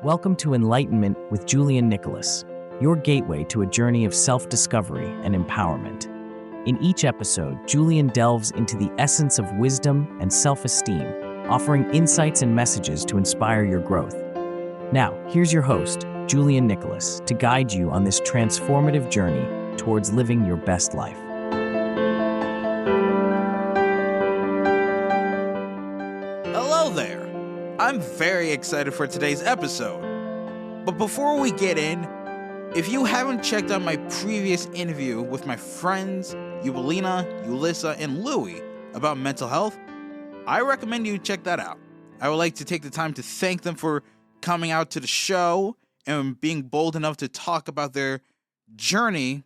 Welcome to Enlightenment with Julian Nicholas, your gateway to a journey of self-discovery and empowerment. In each episode, Julian delves into the essence of wisdom and self-esteem, offering insights and messages to inspire your growth. Now, here's your host, Julian Nicholas, to guide you on this transformative journey towards living your best life. Hello there! I'm very excited for today's episode. But before we get in, if you haven't checked out my previous interview with my friends Evelina, Ulissa, and Louie about mental health, I recommend you check that out. I would like to take the time to thank them for coming out to the show and being bold enough to talk about their journey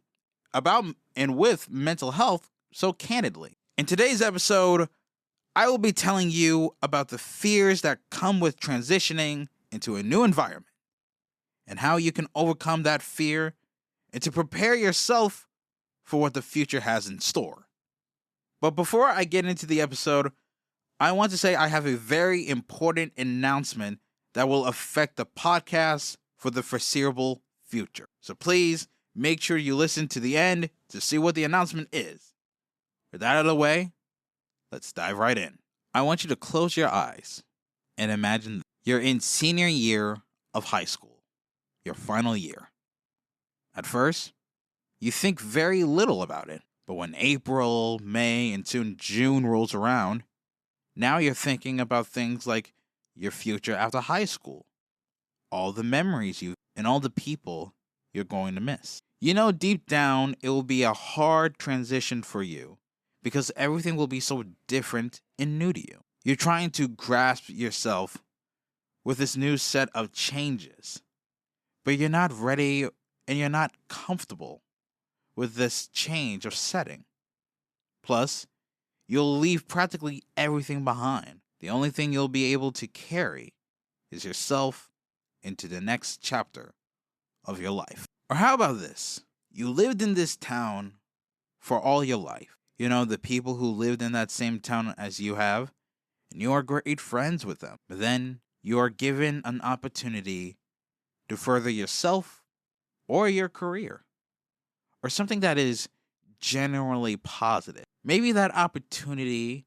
about and with mental health so candidly. In today's episode, I will be telling you about the fears that come with transitioning into a new environment and how you can overcome that fear and to prepare yourself for what the future has in store. But before I get into the episode, I want to say I have a very important announcement that will affect the podcast for the foreseeable future. So please make sure you listen to the end to see what the announcement is. With that out of the way, let's dive right in. I want you to close your eyes and imagine you're in senior year of high school, your final year. At first, you think very little about it, but when April, May, and soon June rolls around, now you're thinking about things like your future after high school, all the memories and all the people you're going to miss. You know, deep down, it will be a hard transition for you because everything will be so different and new to you. You're trying to grasp yourself with this new set of changes, but you're not ready and you're not comfortable with this change of setting. Plus, you'll leave practically everything behind. The only thing you'll be able to carry is yourself into the next chapter of your life. Or how about this? You lived in this town for all your life. You know, the people who lived in that same town as you have, and you are great friends with them. But then you are given an opportunity to further yourself or your career, or something that is generally positive. Maybe that opportunity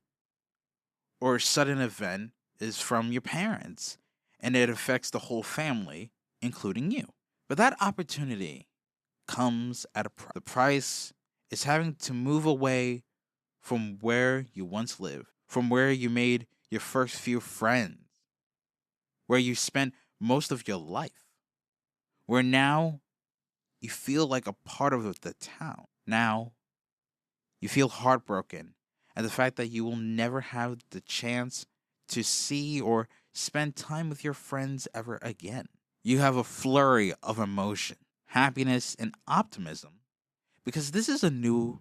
or sudden event is from your parents, and it affects the whole family, including you. But that opportunity comes at a price. The price is having to move away from where you once lived, from where you made your first few friends, where you spent most of your life, where now you feel like a part of the town. Now you feel heartbroken at the fact that you will never have the chance to see or spend time with your friends ever again. You have a flurry of emotion, happiness, and optimism because this is a new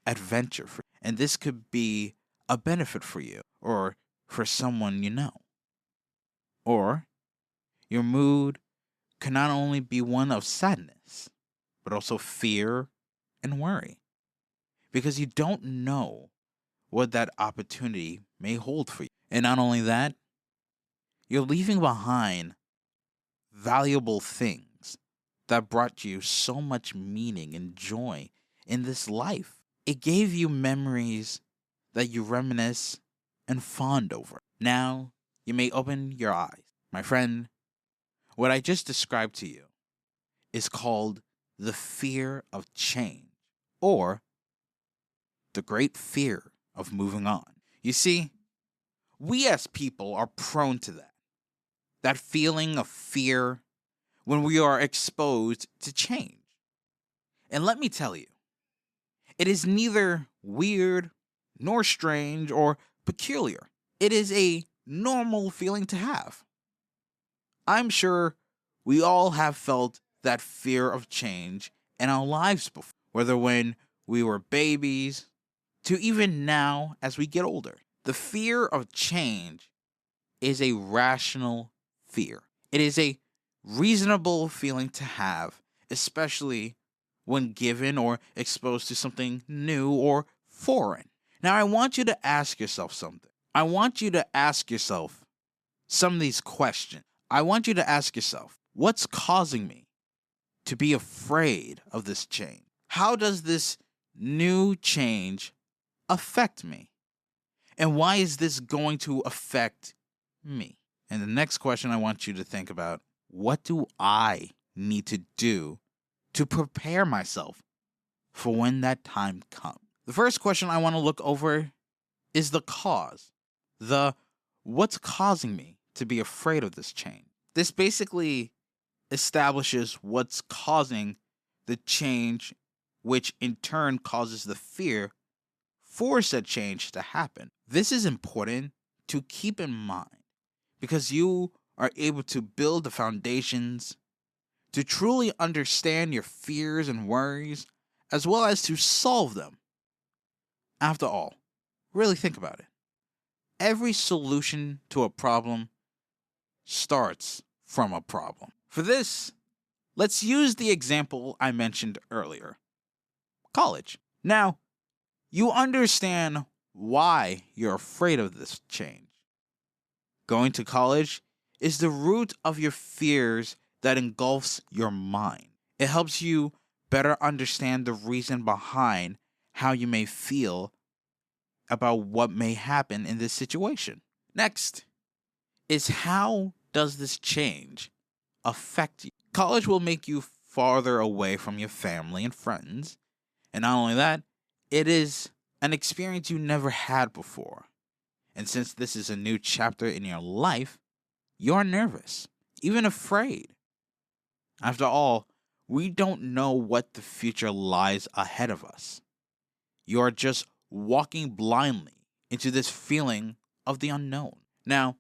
adventure for you, and this could be a benefit for you or for someone you know. Or your mood can not only be one of sadness, but also fear and worry because you don't know what that opportunity may hold for you. And not only that, you're leaving behind valuable things that brought you so much meaning and joy in this life. It gave you memories that you reminisce and fond over. Now, you may open your eyes. My friend, what I just described to you is called the fear of change, or the great fear of moving on. You see, we as people are prone to that. That feeling of fear when we are exposed to change. And let me tell you, it is neither weird nor strange or peculiar. It is a normal feeling to have. I'm sure we all have felt that fear of change in our lives before, whether when we were babies to even now as we get older. The fear of change is a rational fear. It is a reasonable feeling to have, especially when given or exposed to something new or foreign. Now, I want you to ask yourself something. I want you to ask yourself some of these questions. I want you to ask yourself, what's causing me to be afraid of this change? How does this new change affect me? And why is this going to affect me? And the next question I want you to think about, what do I need to do to prepare myself for when that time comes? The first question I want to look over is the cause. What's causing me to be afraid of this change? This basically establishes what's causing the change, which in turn causes the fear for said change to happen. This is important to keep in mind because you are able to build the foundations to truly understand your fears and worries, as well as to solve them. After all, really think about it. Every solution to a problem starts from a problem. For this, let's use the example I mentioned earlier, college. Now, you understand why you're afraid of this change. Going to college is the root of your fears that engulfs your mind. It helps you better understand the reason behind how you may feel about what may happen in this situation. Next is, how does this change affect you? College will make you farther away from your family and friends. And not only that, it is an experience you never had before. And since this is a new chapter in your life, you're nervous, even afraid. After all, we don't know what the future lies ahead of us. You are just walking blindly into this feeling of the unknown. Now,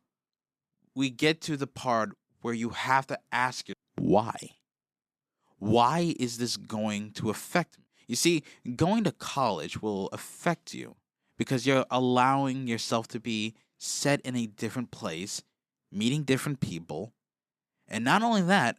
we get to the part where you have to ask yourself, why? Why is this going to affect me? You see, going to college will affect you because you're allowing yourself to be set in a different place, meeting different people, and not only that,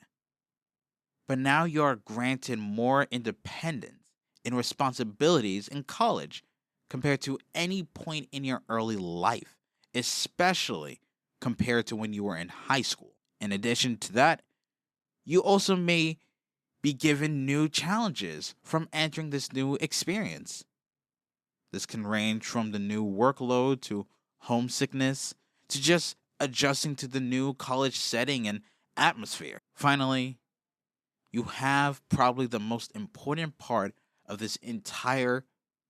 but now you're granted more independence and responsibilities in college compared to any point in your early life, especially compared to when you were in high school. In addition to that, you also may be given new challenges from entering this new experience. This can range from the new workload to homesickness to just adjusting to the new college setting and atmosphere. Finally, you have probably the most important part of this entire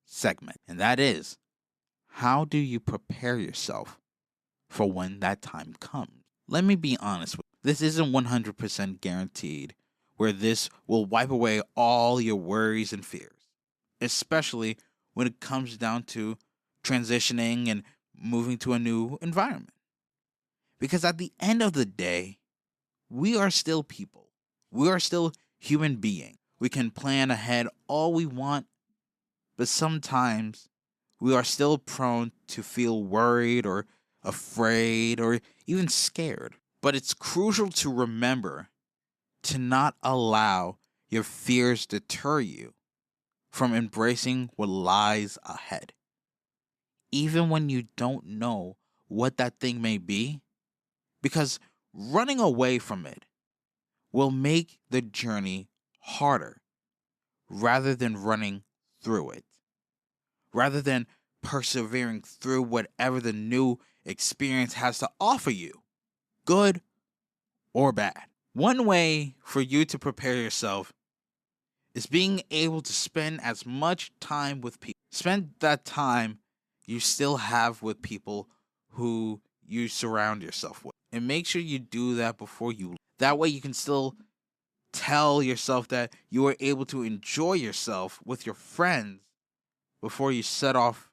segment, and that is, how do you prepare yourself for when that time comes? Let me be honest with you. This isn't 100% guaranteed where this will wipe away all your worries and fears, especially when it comes down to transitioning and moving to a new environment. Because at the end of the day, we are still people. We are still human beings. We can plan ahead all we want, but sometimes we are still prone to feel worried or afraid or even scared. But it's crucial to remember to not allow your fears deter you from embracing what lies ahead. Even when you don't know what that thing may be, because running away from it will make the journey harder rather than running through it, rather than persevering through whatever the new experience has to offer you, good or bad. One way for you to prepare yourself is being able to spend as much time with people. Spend that time you still have with people who you surround yourself with. And make sure you do that before you leave. That way you can still tell yourself that you are able to enjoy yourself with your friends before you set off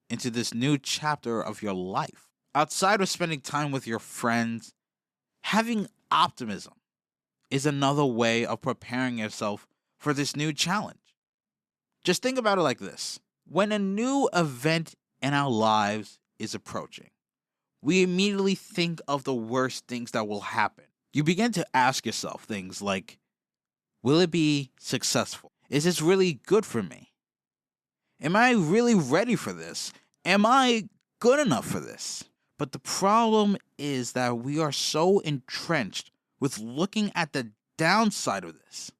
into this new chapter of your life. Outside of spending time with your friends, having optimism is another way of preparing yourself for this new challenge. Just think about it like this. When a new event in our lives is approaching, we immediately think of the worst things that will happen. You begin to ask yourself things like, will it be successful? Is this really good for me? Am I really ready for this? Am I good enough for this? But the problem is that we are so entrenched with looking at the downside of this.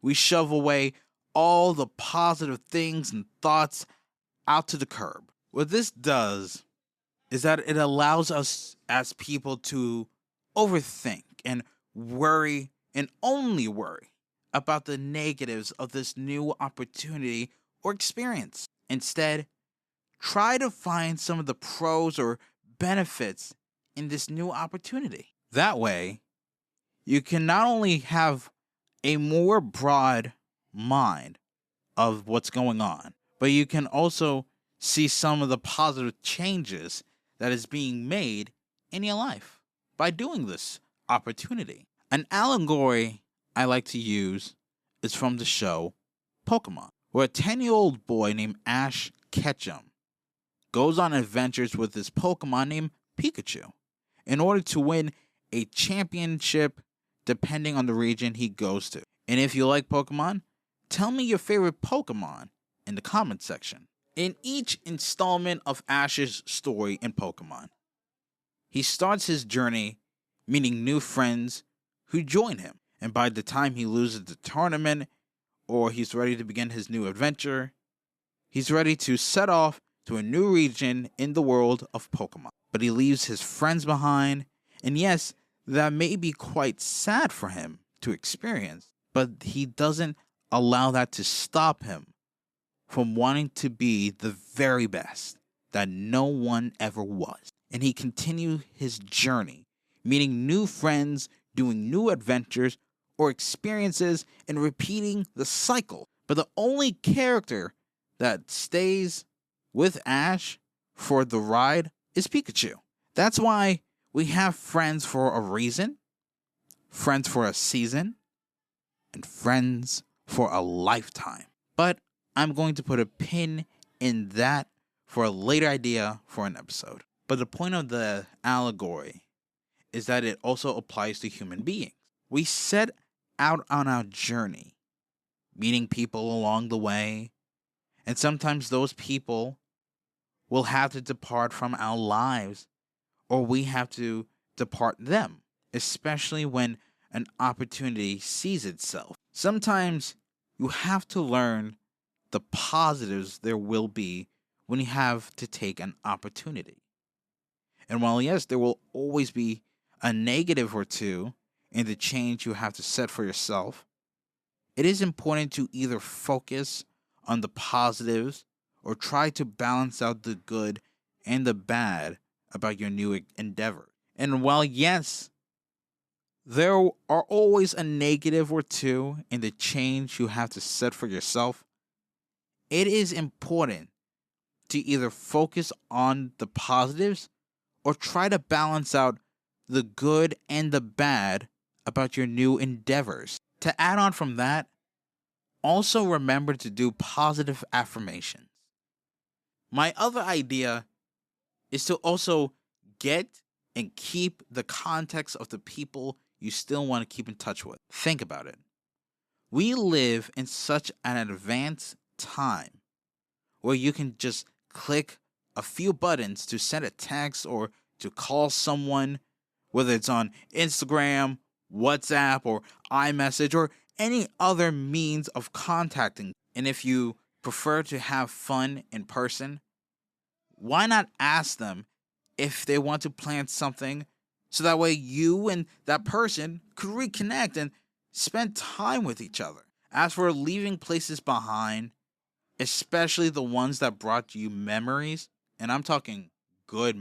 We shove away all the positive things and thoughts out to the curb. What this does is that it allows us as people to overthink and worry and only worry about the negatives of this new opportunity or experience. Instead, try to find some of the pros or benefits in this new opportunity. That way, you can not only have a more broad mind of what's going on, but you can also see some of the positive changes that is being made in your life by doing this opportunity. An allegory I like to use is from the show Pokemon, where a 10-year-old boy named Ash Ketchum goes on adventures with this Pokemon named Pikachu in order to win a championship depending on the region he goes to. And if you like Pokemon, tell me your favorite Pokemon in the comment section. In each installment of Ash's story in Pokemon, he starts his journey meeting new friends who join him. And by the time he loses the tournament or he's ready to begin his new adventure, he's ready to set off to a new region in the world of Pokemon. But he leaves his friends behind, and yes, that may be quite sad for him to experience, but he doesn't allow that to stop him from wanting to be the very best that no one ever was. And he continued his journey, meeting new friends, doing new adventures or experiences, and repeating the cycle. But the only character that stays with Ash for the ride is Pikachu. That's why we have friends for a reason, friends for a season, and friends for a lifetime. But I'm going to put a pin in that for a later idea for an episode. But the point of the allegory is that it also applies to human beings. We set out on our journey, meeting people along the way, and sometimes those people will have to depart from our lives, or we have to depart them, especially when an opportunity sees itself. Sometimes you have to learn the positives there will be when you have to take an opportunity. And while yes, there will always be a negative or two in the change you have to set for yourself, it is important to either focus on the positives or try to balance out the good and the bad about your new endeavor. And while yes, there are always a negative or two in the change you have to set for yourself, it is important to either focus on the positives or try to balance out the good and the bad about your new endeavors. To add on from that, also remember to do positive affirmations. My other idea is to also get and keep the context of the people you still want to keep in touch with. Think about it. We live in such an advanced time where you can just click a few buttons to send a text or to call someone, whether it's on Instagram, WhatsApp, or iMessage, or any other means of contacting. And if you prefer to have fun in person, why not ask them if they want to plan something so that way you and that person could reconnect and spend time with each other. As for leaving places behind, especially the ones that brought you memories, and I'm talking good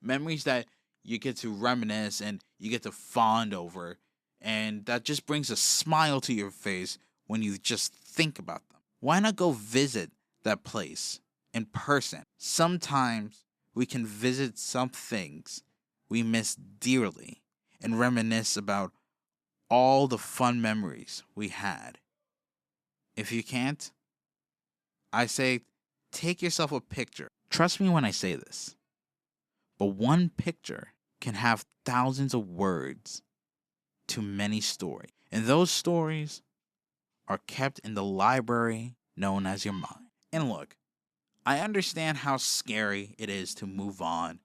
memories that you get to reminisce and you get to fond over, and that just brings a smile to your face when you just think about them. Why not go visit that place in person? Sometimes we can visit some things we miss dearly and reminisce about all the fun memories we had. If you can't, I say take yourself a picture. Trust me when I say this, but one picture can have thousands of words to many stories, and those stories are kept in the library known as your mind. And look, I understand how scary it is to move on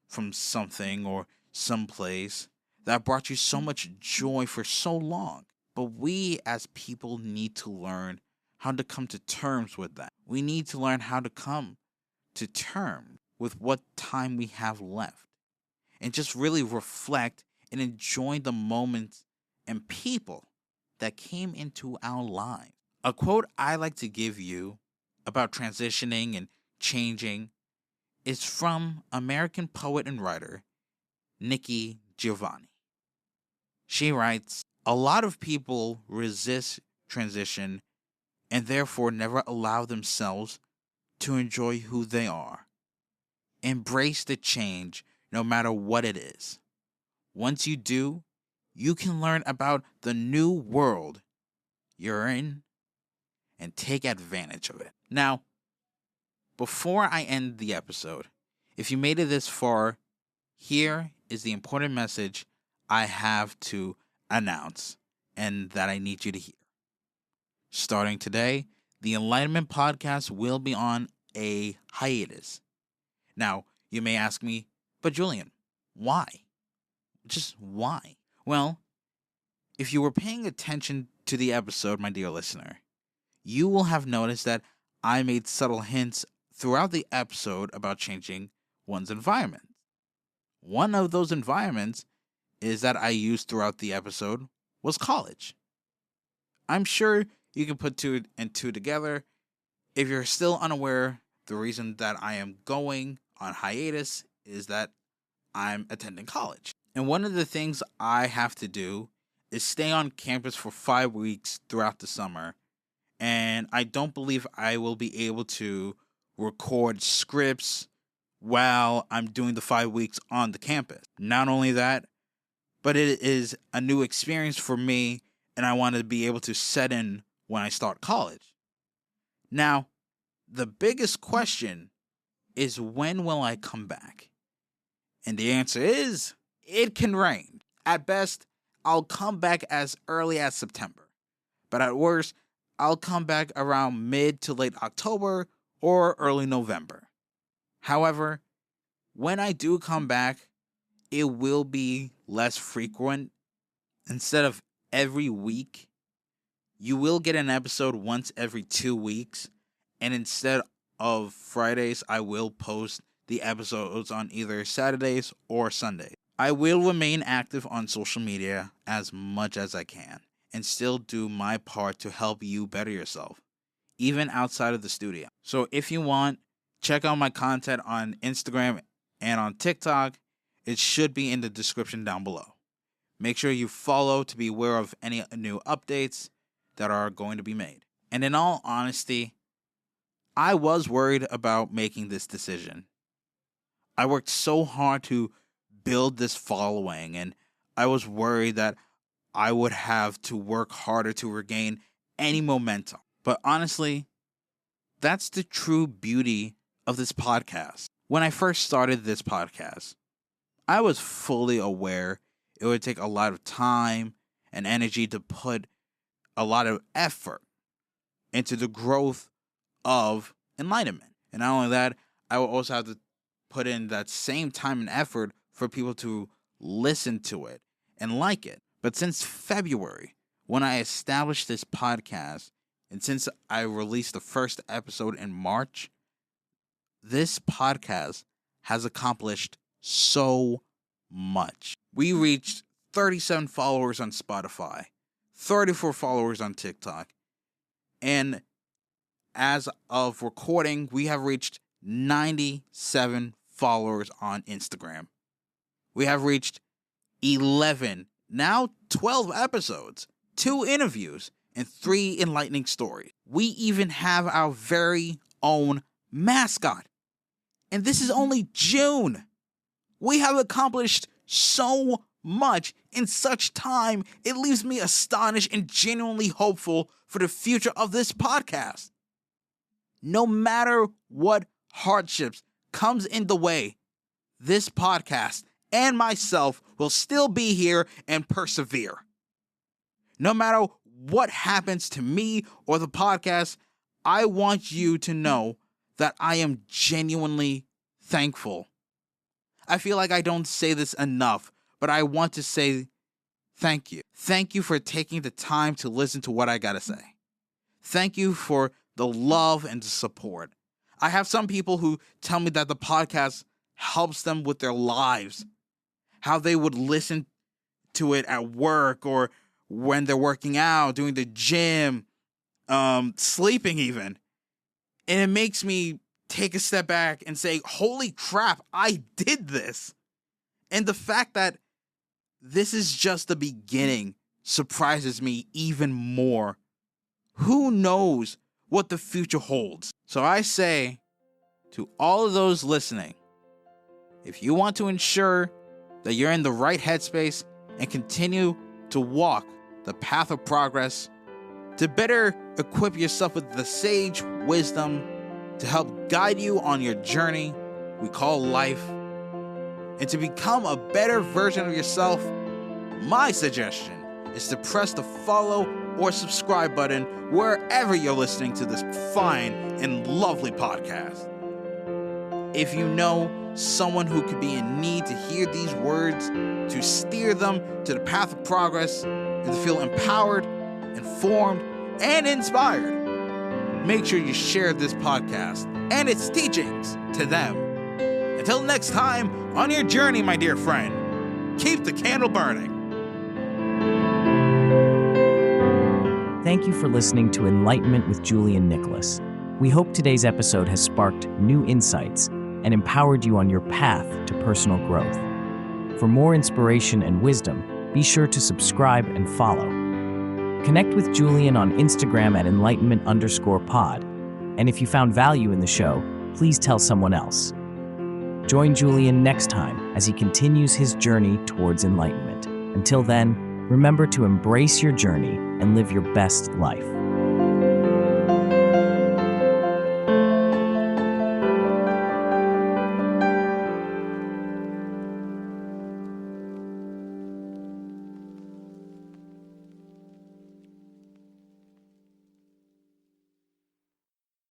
from something or someplace that brought you so much joy for so long. But we as people need to learn how to come to terms with that. We need to learn how to come to terms with what time we have left and just really reflect and enjoy the moments and people that came into our lives. A quote I like to give you about transitioning and changing is from American poet and writer Nikki Giovanni. She writes, "A lot of people resist transition and therefore never allow themselves to enjoy who they are. Embrace the change no matter what it is. Once you do, you can learn about the new world you're in and take advantage of it." Now, before I end the episode, if you made it this far, here is the important message I have to announce and that I need you to hear. Starting today, the Enlightenment podcast will be on a hiatus. Now, you may ask me, but Julian, why? Just why? Well, if you were paying attention to the episode, my dear listener, you will have noticed that I made subtle hints throughout the episode about changing one's environment. One of those environments is that I used throughout the episode was college. I'm sure you can put two and two together. If you're still unaware, the reason that I am going on hiatus is that I'm attending college. And one of the things I have to do is stay on campus for 5 weeks throughout the summer. And I don't believe I will be able to record scripts while I'm doing the 5 weeks on the campus. Not only that, but it is a new experience for me, and I want to be able to set in when I start college. Now, the biggest question is, when will I come back? And the answer is, it can rain. At best, I'll come back as early as September. But at worst, I'll come back around mid to late October or early November. However, when I do come back, it will be less frequent. Instead of every week, you will get an episode once every 2 weeks. And instead of Fridays, I will post the episodes on either Saturdays or Sundays. I will remain active on social media as much as I can and still do my part to help you better yourself, even outside of the studio. So if you want, check out my content on Instagram and on TikTok. It should be in the description down below. Make sure you follow to be aware of any new updates that are going to be made. And in all honesty, I was worried about making this decision. I worked so hard to build this following, and I was worried that I would have to work harder to regain any momentum. But honestly, that's the true beauty of this podcast. When I first started this podcast, I was fully aware it would take a lot of time and energy to put a lot of effort into the growth of Enlightenment. And not only that, I will also have to put in that same time and effort for people to listen to it and like it. But since February, when I established this podcast, and since I released the first episode in March, this podcast has accomplished so much. We reached 37 followers on Spotify, 34 followers on TikTok, and as of recording, we have reached 97 followers on Instagram. We have reached 11, now 12 episodes, 2 interviews, and 3 enlightening stories. We even have our very own mascot. And this is only June. We have accomplished so much in such time, it leaves me astonished and genuinely hopeful for the future of this podcast. No matter what hardships comes in the way, this podcast and myself will still be here and persevere. No matter what happens to me or the podcast, I want you to know that I am genuinely thankful. I feel like I don't say this enough, but I want to say thank you. Thank you for taking the time to listen to what I gotta say. Thank you for the love and the support. I have some people who tell me that the podcast helps them with their lives, how they would listen to it at work or when they're working out, doing the gym, sleeping even. And it makes me take a step back and say, holy crap, I did this. And the fact that this is just the beginning surprises me even more. Who knows what the future holds? So I say to all of those listening, if you want to ensure that you're in the right headspace and continue to walk the path of progress, to better equip yourself with the sage wisdom to help guide you on your journey we call life, and to become a better version of yourself, my suggestion is to press the follow or subscribe button wherever you're listening to this fine and lovely podcast. If you know someone who could be in need to hear these words, to steer them to the path of progress, and to feel empowered, informed, and inspired, make sure you share this podcast and its teachings to them. Until next time on your journey, my dear friend, keep the candle burning. Thank you for listening to Enlightenment with Julian Nicholas. We hope today's episode has sparked new insights and empowered you on your path to personal growth. For more inspiration and wisdom, be sure to subscribe and follow. Connect with Julian on Instagram at enlightenment_pod. And if you found value in the show, please tell someone else. Join Julian next time as he continues his journey towards enlightenment. Until then, remember to embrace your journey and live your best life.